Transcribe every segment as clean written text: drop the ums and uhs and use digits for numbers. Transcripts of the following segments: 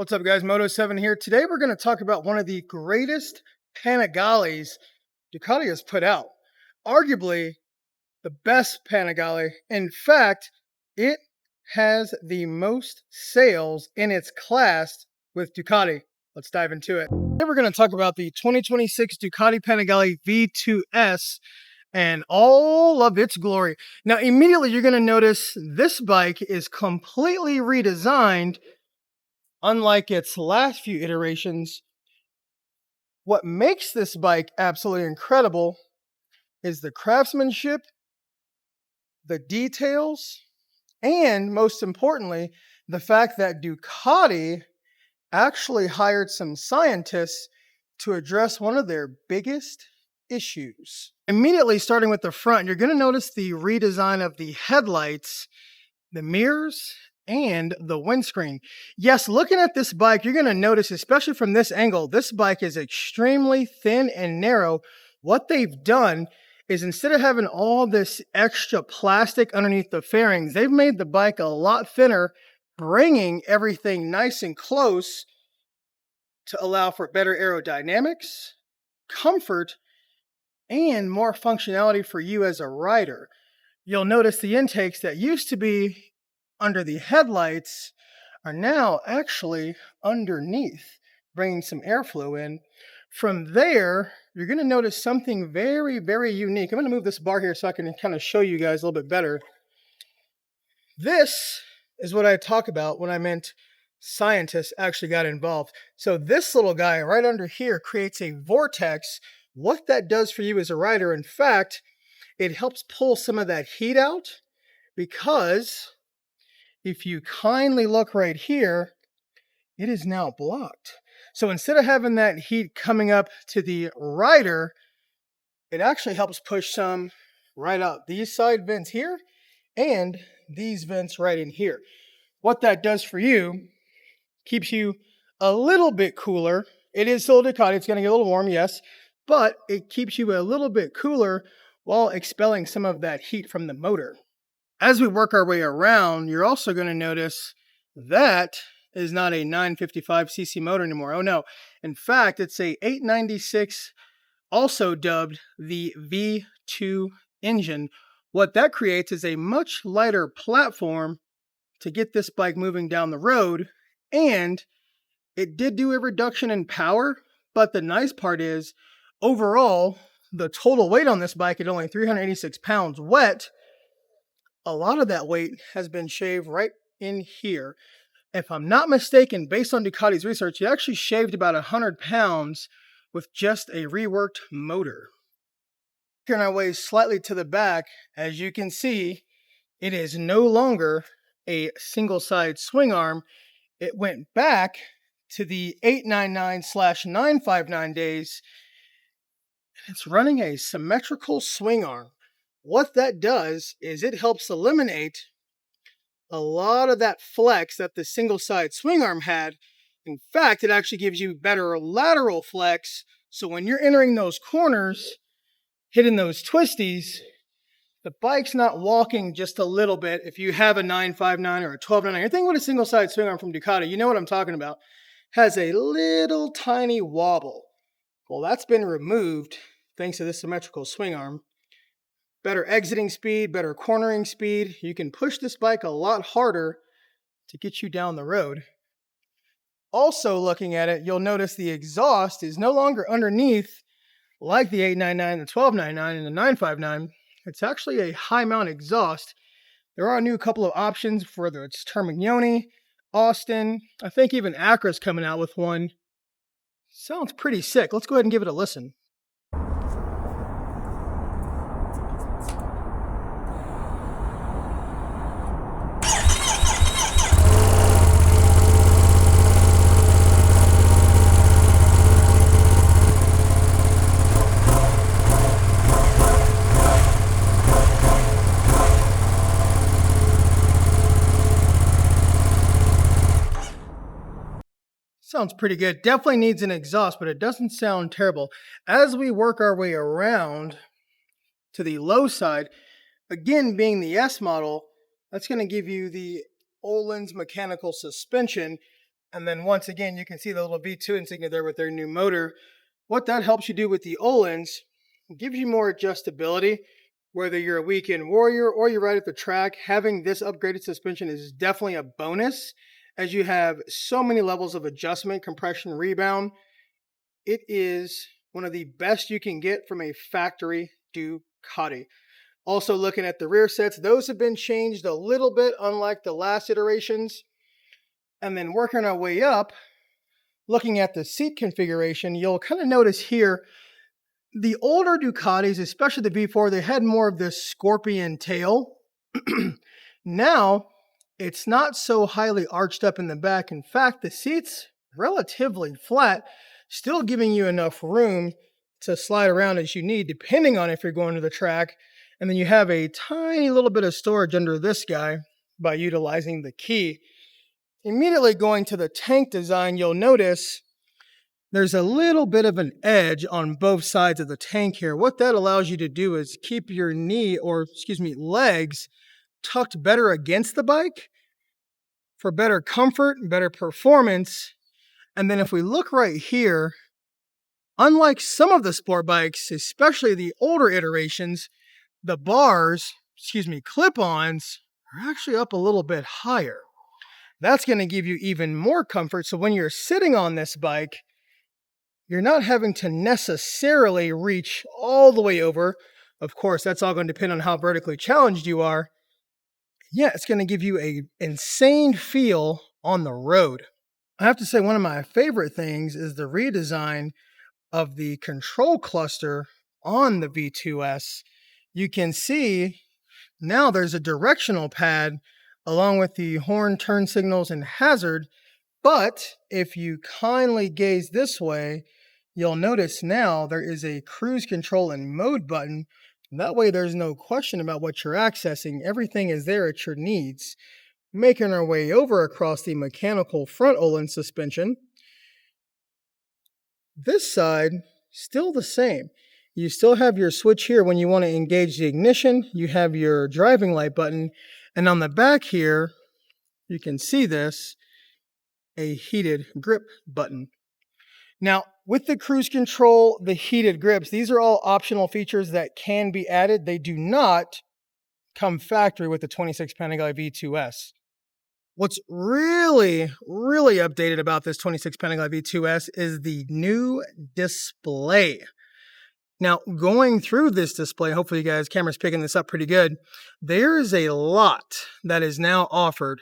What's up, guys? Moto7 here. Today we're going to talk about one of the greatest Panigales Ducati has put out. Arguably the best Panigale. In fact, it has the most sales in its class with Ducati. Let's dive into it. Today we're going to talk about the 2026 Ducati Panigale V2 S and all of its glory. Now, immediately you're going to notice this bike is completely redesigned. Unlike its last few iterations, what makes this bike absolutely incredible is the craftsmanship, the details, and most importantly, the fact that Ducati actually hired some scientists to address one of their biggest issues. Immediately starting with the front, you're going to notice the redesign of the headlights, the mirrors, and the windscreen. Yes, looking at this bike, you're going to notice, especially from this angle, this bike is extremely thin and narrow. What they've done is instead of having all this extra plastic underneath the fairings, they've made the bike a lot thinner, bringing everything nice and close to allow for better aerodynamics, comfort, and more functionality for you as a rider. You'll notice the intakes that used to be under the headlights are now actually underneath, bringing some airflow in. From there, you're going to notice something very, very unique. I'm going to move this bar here so I can kind of show you guys a little bit better. This is what I talk about when I meant scientists actually got involved. So this little guy right under here creates a vortex. What that does for you as a rider, in fact, it helps pull some of that heat out, because if you kindly look right here, it is now blocked. So instead of having that heat coming up to the rider, it actually helps push some right out these side vents here and these vents right in here. What that does for you, keeps you a little bit cooler. It is still Ducati, it's going to get a little warm, yes, but it keeps you a little bit cooler while expelling some of that heat from the motor. As we work our way around, you're also going to notice that is not a 955cc motor anymore. Oh no. In fact, it's a 896, also dubbed the V2 engine. What that creates is a much lighter platform to get this bike moving down the road. And it did do a reduction in power, but the nice part is, overall, the total weight on this bike at only 386 pounds wet, a lot of that weight has been shaved right in here. If I'm not mistaken, based on Ducati's research, it actually shaved about 100 pounds with just a reworked motor. Turn our way slightly to the back, as you can see, it is no longer a single side swing arm. It went back to the 899/959 days. It's running a symmetrical swing arm. What that does is it helps eliminate a lot of that flex that the single side swing arm had. In fact, it actually gives you better lateral flex. So when you're entering those corners, hitting those twisties, the bike's not walking just a little bit. If you have a 959 or a 1299, you're thinking with a single side swing arm from Ducati, you know what I'm talking about. Has a little tiny wobble. Well, that's been removed thanks to this symmetrical swing arm. Better exiting speed, better cornering speed. You can push this bike a lot harder to get you down the road. Also looking at it, you'll notice the exhaust is no longer underneath like the 899, the 1299, and the 959. It's actually a high mount exhaust. There are a new couple of options, whether it's Termignoni, Austin, I think even Acura's coming out with one. Sounds pretty sick. Let's go ahead and give it a listen. Sounds pretty good. Definitely needs an exhaust, but it doesn't sound terrible. As we work our way around to the low side, again being the S model, that's going to give you the Öhlins mechanical suspension. And then once again, you can see the little V2 insignia there with their new motor. What that helps you do with the Öhlins, gives you more adjustability. Whether you're a weekend warrior or you ride at the track, having this upgraded suspension is definitely a bonus, as you have so many levels of adjustment, compression, rebound. It is one of the best you can get from a factory Ducati. Also looking at the rear sets, those have been changed a little bit, unlike the last iterations. And then working our way up, looking at the seat configuration, you'll kind of notice here, the older Ducatis, especially the V4, they had more of this scorpion tail. Now, it's not so highly arched up in the back. In fact, the seat's relatively flat, still giving you enough room to slide around as you need, depending on if you're going to the track. And then you have a tiny little bit of storage under this guy by utilizing the key. Immediately going to the tank design, you'll notice there's a little bit of an edge on both sides of the tank here. What that allows you to do is keep your legs tucked better against the bike for better comfort, better performance. And then if we look right here, unlike some of the sport bikes, especially the older iterations, the clip-ons are actually up a little bit higher. That's going to give you even more comfort. So when you're sitting on this bike, you're not having to necessarily reach all the way over. Of course, that's all going to depend on how vertically challenged you are. Yeah, it's going to give you an insane feel on the road. I have to say, one of my favorite things is the redesign of the control cluster on the V2S. You can see now there's a directional pad along with the horn, turn signals, and hazard. But if you kindly gaze this way, you'll notice now there is a cruise control and mode button. That way there's no question about what you're accessing. Everything is there at your needs. Making our way over across the mechanical front Öhlins suspension. This side, still the same. You still have your switch here when you want to engage the ignition. You have your driving light button. And on the back here, you can see this, a heated grip button. Now, with the cruise control, the heated grips, these are all optional features that can be added. They do not come factory with the 26 Panigale V2 S. What's really updated about this 26 Panigale V2 S is the new display. Now, going through this display, hopefully you guys, camera's picking this up pretty good. There is a lot that is now offered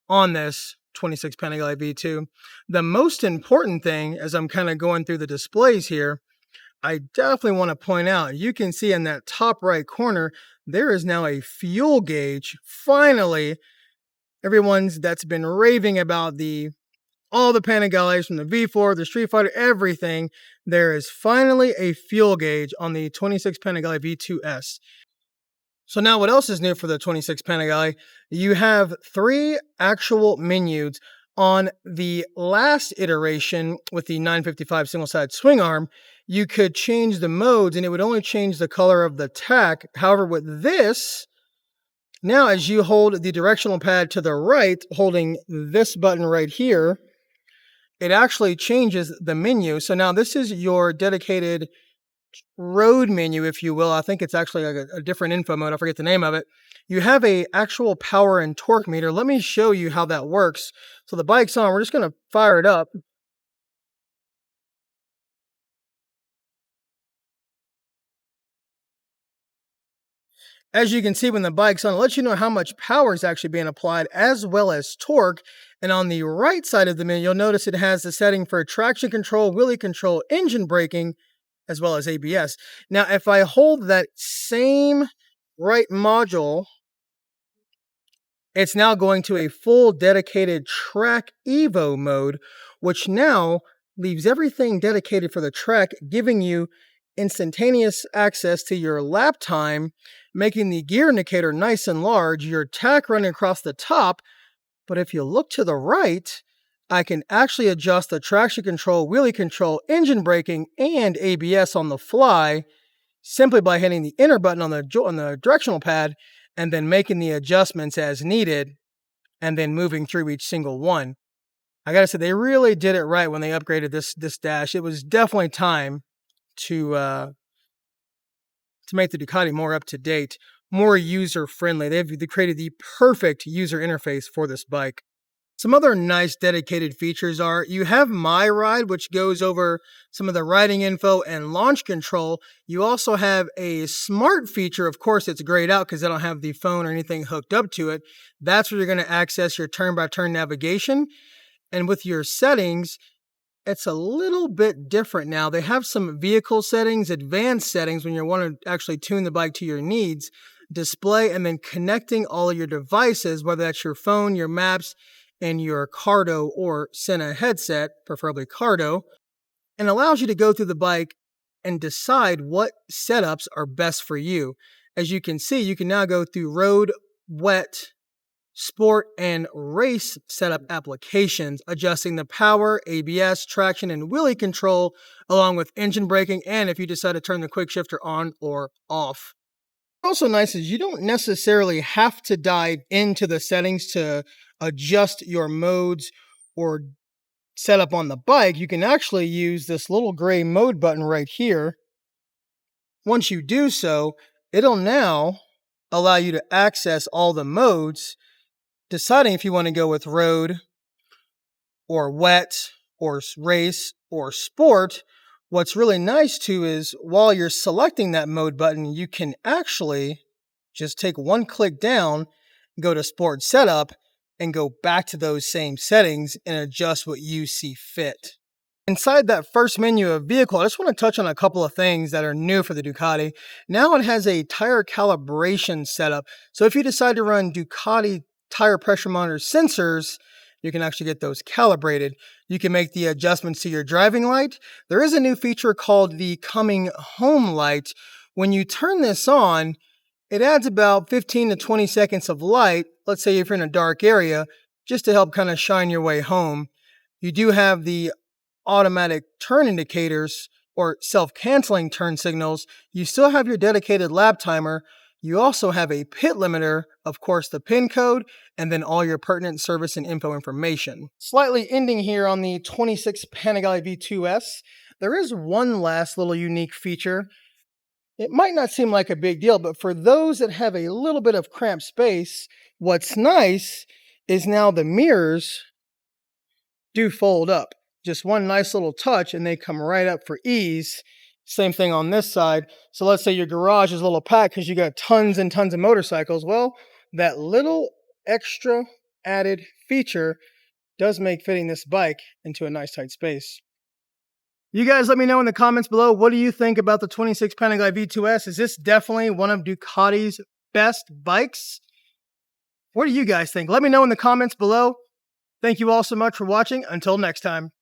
on this 26 Panigale V2. The most important thing, as I'm kind of going through the displays here, I definitely want to point out, you can see in that top right corner, there is now a fuel gauge. Finally, everyone's that's been raving about all the Panigales from the V4, the Street Fighter, everything. There is finally a fuel gauge on the 26 Panigale V2 S. So now what else is new for the 26 Panigale? You have 3 actual menus. On the last iteration with the 955 single-side swing arm, you could change the modes and it would only change the color of the tack. However, with this, now as you hold the directional pad to the right, holding this button right here, it actually changes the menu. So now this is your dedicated road menu, if you will. I think it's actually like a different info mode. I forget the name of it. You have a actual power and torque meter. Let me show you how that works. So the bike's on. We're just going to fire it up. As you can see, when the bike's on, it lets you know how much power is actually being applied, as well as torque. And on the right side of the menu, you'll notice it has the setting for traction control, wheelie control, engine braking, as well as ABS. Now, if I hold that same right module, it's now going to a full dedicated track Evo mode, which now leaves everything dedicated for the track, giving you instantaneous access to your lap time, making the gear indicator nice and large, your tack running across the top. But if you look to the right, I can actually adjust the traction control, wheelie control, engine braking, and ABS on the fly simply by hitting the enter button on the directional pad and then making the adjustments as needed and then moving through each single one. I gotta say, they really did it right when they upgraded this dash. It was definitely time to make the Ducati more up to date, more user friendly. They created the perfect user interface for this bike. Some other nice dedicated features are you have My Ride, which goes over some of the riding info and launch control. You also have a smart feature. Of course, it's grayed out because they don't have the phone or anything hooked up to it. That's where you're going to access your turn-by-turn navigation. And with your settings, it's a little bit different now. They have some vehicle settings, advanced settings when you want to actually tune the bike to your needs, display, and then connecting all of your devices, whether that's your phone, your maps, and your Cardo or Sena headset, preferably Cardo, and allows you to go through the bike and decide what setups are best for you. As you can see, you can now go through road, wet, sport, and race setup applications, adjusting the power, ABS, traction, and wheelie control, along with engine braking, and if you decide to turn the quick shifter on or off. Also nice is you don't necessarily have to dive into the settings to adjust your modes or setup on the bike. You can actually use this little gray mode button right here. Once you do so, it'll now allow you to access all the modes, deciding if you want to go with road or wet or race or sport. What's really nice too is while you're selecting that mode button, you can actually just take one click down, go to sport setup, and go back to those same settings and adjust what you see fit. Inside that first menu of vehicle, I just want to touch on a couple of things that are new for the Ducati. Now it has a tire calibration setup. So if you decide to run Ducati tire pressure monitor sensors, you can actually get those calibrated. You can make the adjustments to your driving light. There is a new feature called the coming home light. When you turn this on, it adds about 15 to 20 seconds of light, let's say if you're in a dark area, just to help kind of shine your way home. You do have the automatic turn indicators or self-canceling turn signals. You still have your dedicated lap timer. You also have a pit limiter, of course, the PIN code, and then all your pertinent service and info information. Slightly ending here on the 26 Panigale V2 S, there is one last little unique feature. It might not seem like a big deal, but for those that have a little bit of cramped space, what's nice is now the mirrors do fold up. Just one nice little touch and they come right up for ease. Same thing on this side. So let's say your garage is a little packed because you got tons and tons of motorcycles. Well, that little extra added feature does make fitting this bike into a nice tight space. You guys let me know in the comments below, what do you think about the 26 Panigale V2S? Is this definitely one of Ducati's best bikes? What do you guys think? Let me know in the comments below. Thank you all so much for watching. Until next time.